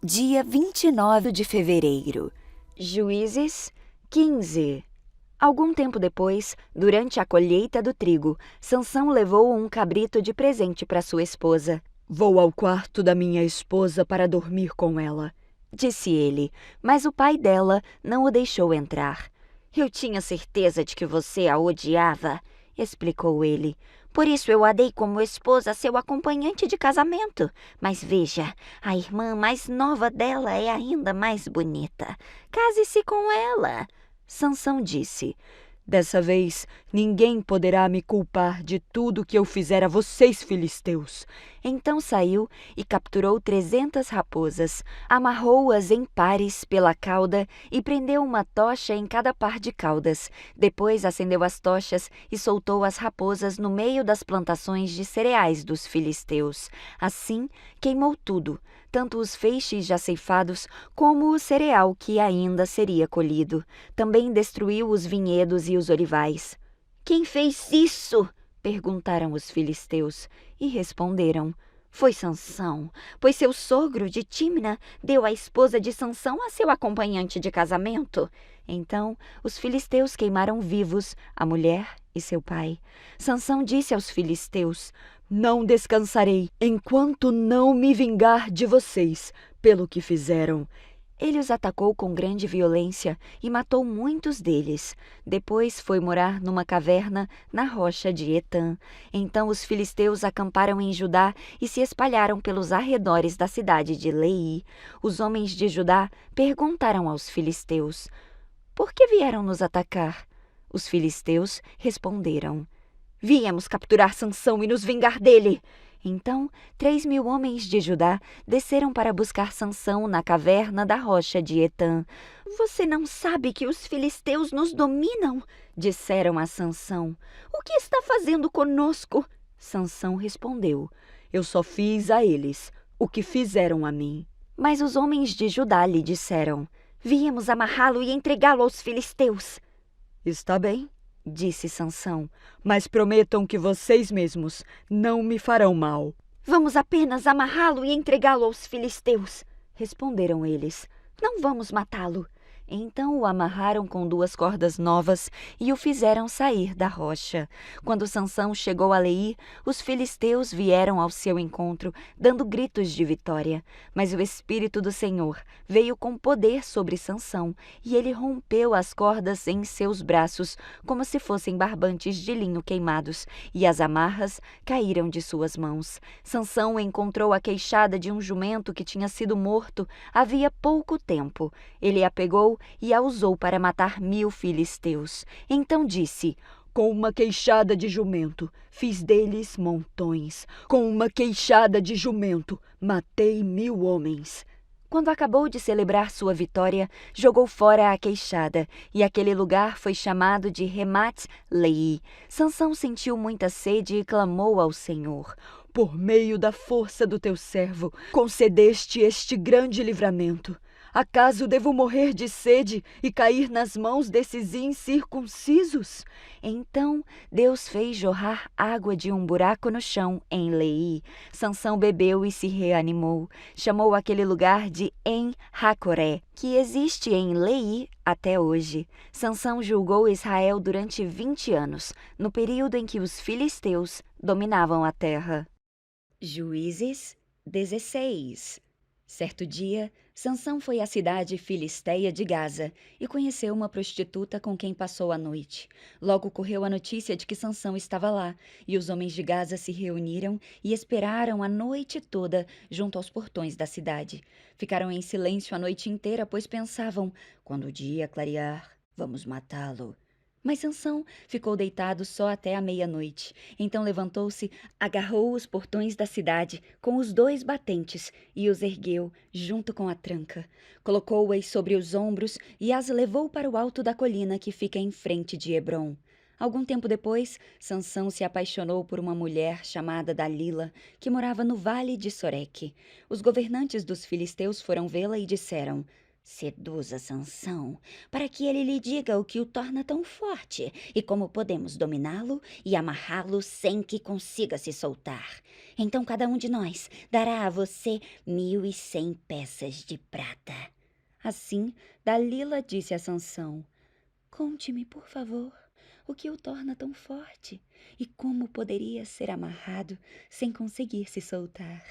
Dia 29 de fevereiro. Juízes 15. Algum tempo depois, durante a colheita do trigo, Sansão levou um cabrito de presente para sua esposa. Vou ao quarto da minha esposa para dormir com ela, disse ele, mas o pai dela não o deixou entrar. Eu tinha certeza de que você a odiava, explicou ele. Por isso eu a dei como esposa, seu acompanhante de casamento. Mas veja, a irmã mais nova dela é ainda mais bonita. Case-se com ela, Sansão disse. Dessa vez, ninguém poderá me culpar de tudo que eu fizer a vocês, filisteus. Então saiu e capturou 300 raposas, amarrou-as em pares pela cauda e prendeu uma tocha em cada par de caudas. Depois acendeu as tochas e soltou as raposas no meio das plantações de cereais dos filisteus. Assim, queimou tudo, tanto os feixes já ceifados como o cereal que ainda seria colhido. Também destruiu os vinhedos e os olivais. Quem fez isso? Perguntaram os filisteus e responderam: foi Sansão, pois seu sogro de Tímna deu a esposa de Sansão a seu acompanhante de casamento. Então os filisteus queimaram vivos a mulher e seu pai. Sansão disse aos filisteus: não descansarei enquanto não me vingar de vocês pelo que fizeram. Ele os atacou com grande violência e matou muitos deles. Depois foi morar numa caverna na rocha de Etã. Então os filisteus acamparam em Judá e se espalharam pelos arredores da cidade de Leí. Os homens de Judá perguntaram aos filisteus: por que vieram nos atacar? Os filisteus responderam: viemos capturar Sansão e nos vingar dele. Então 3.000 homens de Judá desceram para buscar Sansão na caverna da rocha de Etã. Você não sabe que os filisteus nos dominam? Disseram a Sansão. O que está fazendo conosco? Sansão respondeu: eu só fiz a eles o que fizeram a mim. Mas os homens de Judá lhe disseram: viemos amarrá-lo e entregá-lo aos filisteus. Está bem, disse Sansão, mas prometam que vocês mesmos não me farão mal. Vamos apenas amarrá-lo e entregá-lo aos filisteus, responderam eles. Não vamos matá-lo. Então o amarraram com 2 cordas novas e o fizeram sair da rocha. Quando Sansão chegou a Leí, os filisteus vieram ao seu encontro, dando gritos de vitória. Mas o Espírito do Senhor veio com poder sobre Sansão, e ele rompeu as cordas em seus braços, como se fossem barbantes de linho queimados, e as amarras caíram de suas mãos. Sansão encontrou a queixada de um jumento que tinha sido morto havia pouco tempo. Ele a pegou e a usou para matar 1.000 filisteus. Então disse: com uma queixada de jumento fiz deles montões. Com uma queixada de jumento matei 1.000 homens. Quando acabou de celebrar sua vitória, jogou fora a queixada, e aquele lugar foi chamado de Remat-Leí. Sansão sentiu muita sede e clamou ao Senhor: por meio da força do teu servo, concedeste este grande livramento. Acaso devo morrer de sede e cair nas mãos desses incircuncisos? Então Deus fez jorrar água de um buraco no chão em Leí. Sansão bebeu e se reanimou. Chamou aquele lugar de En-Hacoré, que existe em Leí até hoje. Sansão julgou Israel durante 20 anos, no período em que os filisteus dominavam a terra. Juízes 16. Certo dia, Sansão foi à cidade filisteia de Gaza e conheceu uma prostituta com quem passou a noite. Logo correu a notícia de que Sansão estava lá, e os homens de Gaza se reuniram e esperaram a noite toda junto aos portões da cidade. Ficaram em silêncio a noite inteira, pois pensavam: quando o dia clarear, vamos matá-lo. Mas Sansão ficou deitado só até a meia-noite. Então levantou-se, agarrou os portões da cidade com os 2 batentes e os ergueu junto com a tranca. Colocou-as sobre os ombros e as levou para o alto da colina que fica em frente de Hebrom. Algum tempo depois, Sansão se apaixonou por uma mulher chamada Dalila, que morava no vale de Soreque. Os governantes dos filisteus foram vê-la e disseram: Seduza Sansão para que ele lhe diga o que o torna tão forte e como podemos dominá-lo e amarrá-lo sem que consiga se soltar. Então cada um de nós dará a você 1.100 peças de prata. Assim, Dalila disse a Sansão: Conte-me, por favor, o que o torna tão forte e como poderia ser amarrado sem conseguir se soltar.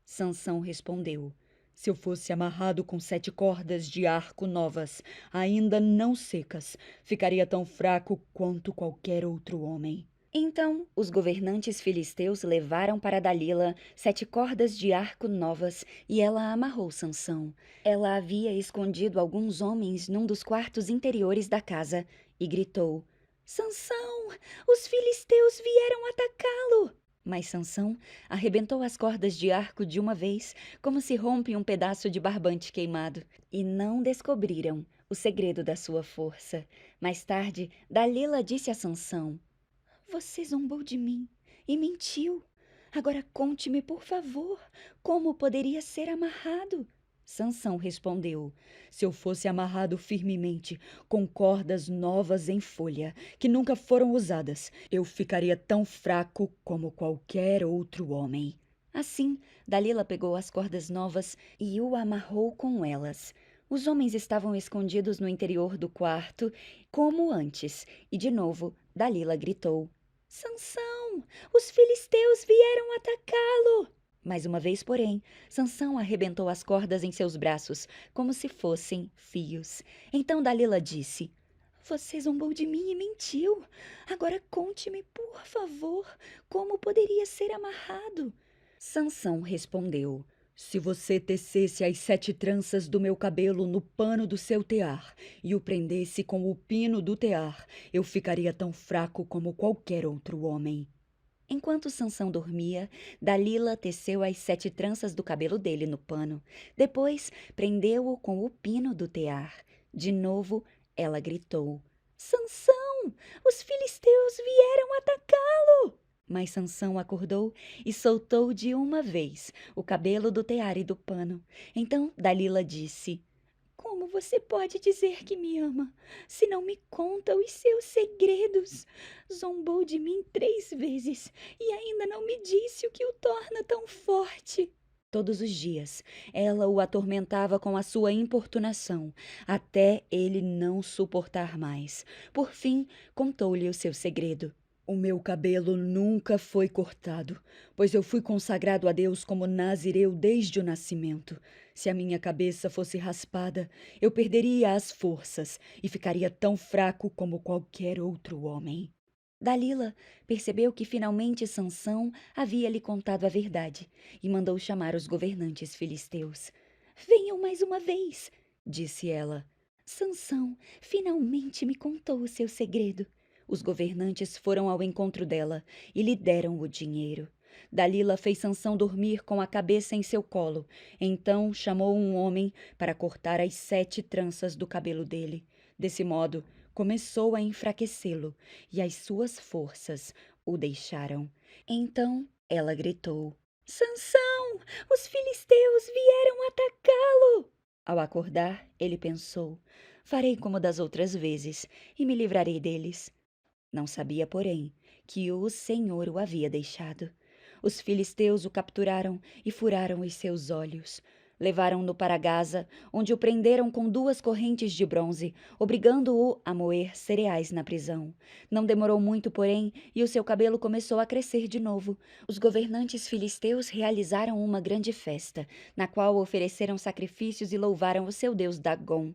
Sansão respondeu: Se eu fosse amarrado com 7 cordas de arco novas, ainda não secas, ficaria tão fraco quanto qualquer outro homem. Então os governantes filisteus levaram para Dalila 7 cordas de arco novas e ela amarrou Sansão. Ela havia escondido alguns homens num dos quartos interiores da casa e gritou: Sansão, os filisteus vieram atacá-lo! Mas Sansão arrebentou as cordas de arco de uma vez, como se rompe um pedaço de barbante queimado, e não descobriram o segredo da sua força. Mais tarde, Dalila disse a Sansão: Você zombou de mim e mentiu. Agora conte-me, por favor, como poderia ser amarrado. Sansão respondeu: Se eu fosse amarrado firmemente com cordas novas em folha, que nunca foram usadas, eu ficaria tão fraco como qualquer outro homem. Assim, Dalila pegou as cordas novas e o amarrou com elas. Os homens estavam escondidos no interior do quarto, como antes, e de novo Dalila gritou: Sansão, os filisteus vieram atacá-lo! Mais uma vez, porém, Sansão arrebentou as cordas em seus braços, como se fossem fios. Então Dalila disse: Você zombou de mim e mentiu. Agora conte-me, por favor, como poderia ser amarrado. Sansão respondeu: Se você tecesse as 7 tranças do meu cabelo no pano do seu tear e o prendesse com o pino do tear, eu ficaria tão fraco como qualquer outro homem. Enquanto Sansão dormia, Dalila teceu as 7 tranças do cabelo dele no pano. Depois, prendeu-o com o pino do tear. De novo, ela gritou: Sansão, os filisteus vieram atacá-lo! Mas Sansão acordou e soltou de uma vez o cabelo do tear e do pano. Então Dalila disse: Como você pode dizer que me ama, se não me conta os seus segredos? Zombou de mim 3 vezes e ainda não me disse o que o torna tão forte. Todos os dias, ela o atormentava com a sua importunação, até ele não suportar mais. Por fim, contou-lhe o seu segredo. O meu cabelo nunca foi cortado, pois eu fui consagrado a Deus como nazireu desde o nascimento. Se a minha cabeça fosse raspada, eu perderia as forças e ficaria tão fraco como qualquer outro homem. Dalila percebeu que finalmente Sansão havia lhe contado a verdade e mandou chamar os governantes filisteus. Venham mais uma vez, disse ela. Sansão finalmente me contou o seu segredo. Os governantes foram ao encontro dela e lhe deram o dinheiro. Dalila fez Sansão dormir com a cabeça em seu colo. Então chamou um homem para cortar as 7 tranças do cabelo dele. Desse modo, começou a enfraquecê-lo e as suas forças o deixaram. Então ela gritou: Sansão, os filisteus vieram atacá-lo! Ao acordar, ele pensou: Farei como das outras vezes e me livrarei deles. Não sabia, porém, que o Senhor o havia deixado. Os filisteus o capturaram e furaram os seus olhos. Levaram-no para Gaza, onde o prenderam com 2 correntes de bronze, obrigando-o a moer cereais na prisão. Não demorou muito, porém, e o seu cabelo começou a crescer de novo. Os governantes filisteus realizaram uma grande festa, na qual ofereceram sacrifícios e louvaram o seu deus Dagom.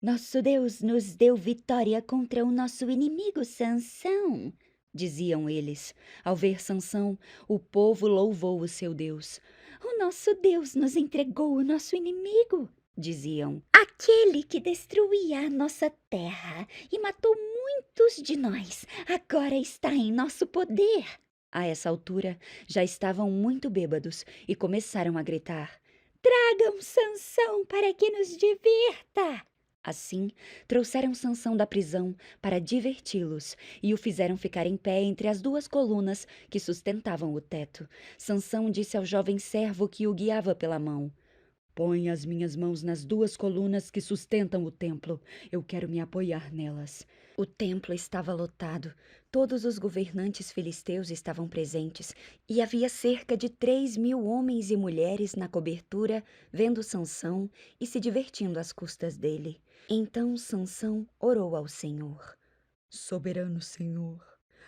Nosso Deus nos deu vitória contra o nosso inimigo Sansão, diziam eles. Ao ver Sansão, o povo louvou o seu Deus. O nosso Deus nos entregou o nosso inimigo, diziam. Aquele que destruía a nossa terra e matou muitos de nós, agora está em nosso poder. A essa altura, já estavam muito bêbados e começaram a gritar: Tragam Sansão para que nos divirta! Assim, trouxeram Sansão da prisão para diverti-los e o fizeram ficar em pé entre as 2 colunas que sustentavam o teto. Sansão disse ao jovem servo que o guiava pela mão: Põe as minhas mãos nas 2 colunas que sustentam o templo. Eu quero me apoiar nelas. O templo estava lotado, todos os governantes filisteus estavam presentes e havia cerca de 3.000 homens e mulheres na cobertura, vendo Sansão e se divertindo às custas dele. Então Sansão orou ao Senhor. Soberano Senhor,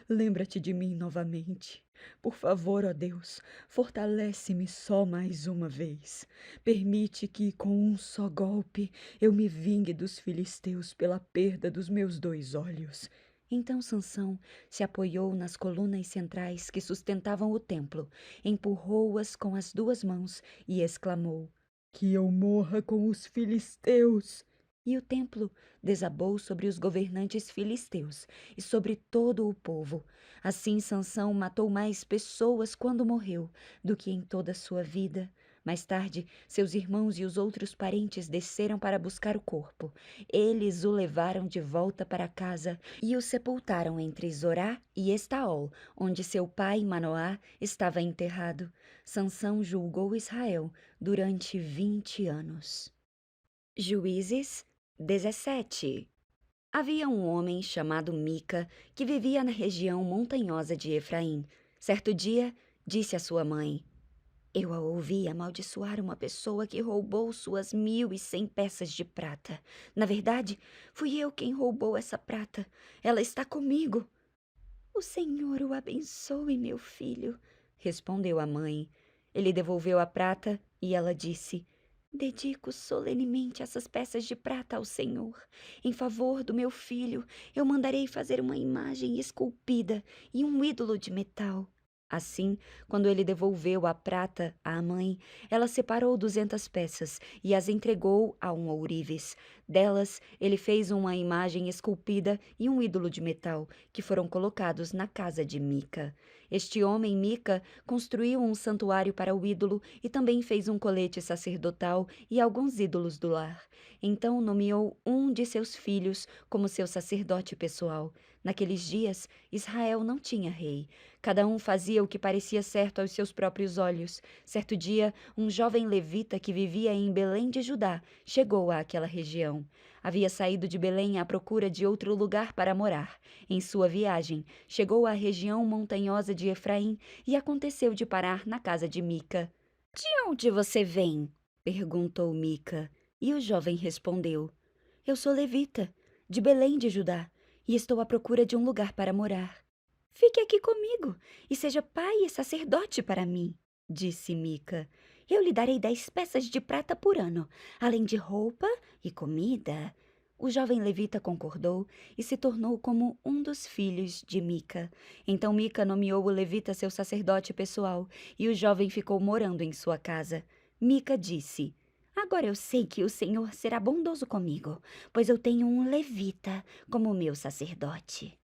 lembra-te de mim novamente. Por favor, ó Deus, fortalece-me só mais uma vez. Permite que, com um só golpe, eu me vingue dos filisteus pela perda dos meus 2 olhos. Então Sansão se apoiou nas colunas centrais que sustentavam o templo, empurrou-as com as 2 mãos e exclamou: Que eu morra com os filisteus! E o templo desabou sobre os governantes filisteus e sobre todo o povo. Assim Sansão matou mais pessoas quando morreu do que em toda a sua vida. Mais tarde, seus irmãos e os outros parentes desceram para buscar o corpo. Eles o levaram de volta para casa e o sepultaram entre Zorá e Estaol, onde seu pai Manoá estava enterrado. Sansão julgou Israel durante 20 anos. Juízes 17. Havia um homem chamado Mica que vivia na região montanhosa de Efraim. Certo dia, disse à sua mãe: Eu a ouvi amaldiçoar uma pessoa que roubou suas 1.100 peças de prata. Na verdade, fui eu quem roubou essa prata. Ela está comigo. O Senhor o abençoe, meu filho, respondeu a mãe. Ele devolveu a prata e ela disse: Dedico solenemente essas peças de prata ao Senhor. Em favor do meu filho, eu mandarei fazer uma imagem esculpida e um ídolo de metal. Assim, quando ele devolveu a prata à mãe, ela separou 200 peças e as entregou a um ourives. Delas, ele fez uma imagem esculpida e um ídolo de metal, que foram colocados na casa de Mica. Este homem, Mica, construiu um santuário para o ídolo e também fez um colete sacerdotal e alguns ídolos do lar. Então nomeou um de seus filhos como seu sacerdote pessoal. Naqueles dias, Israel não tinha rei. Cada um fazia o que parecia certo aos seus próprios olhos. Certo dia, um jovem levita que vivia em Belém de Judá chegou àquela região. Havia saído de Belém à procura de outro lugar para morar. Em sua viagem, chegou à região montanhosa de Efraim e aconteceu de parar na casa de Mica. De onde você vem? Perguntou Mica. E o jovem respondeu: Eu sou levita, de Belém de Judá, e estou à procura de um lugar para morar. Fique aqui comigo e seja pai e sacerdote para mim, disse Mica. Eu lhe darei 10 peças de prata por ano, além de roupa e comida. O jovem levita concordou e se tornou como um dos filhos de Mica. Então Mica nomeou o levita seu sacerdote pessoal e o jovem ficou morando em sua casa. Mica disse: Agora eu sei que o Senhor será bondoso comigo, pois eu tenho um levita como meu sacerdote.